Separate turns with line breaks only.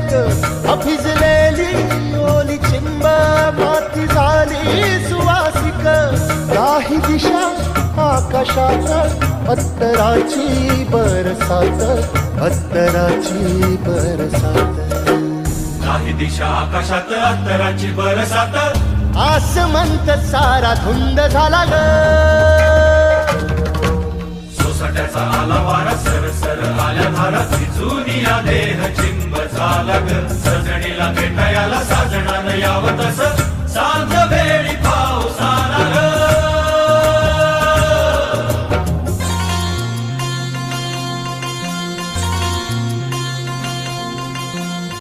एक अभिजलेली ओली चिंब माती झाली सुवासिक नाही दिशा आकाशात अत्तराची बरसात अत्तराची बरसात
नाही दिशा आकाशात अत्तराची बरसात
आसमंत सारा धुंद झाला ग
सोसाट्याचा आला वारा सरसर आल्या धारा झिजून या देह चिंब झाला ग सजणीला भेटाय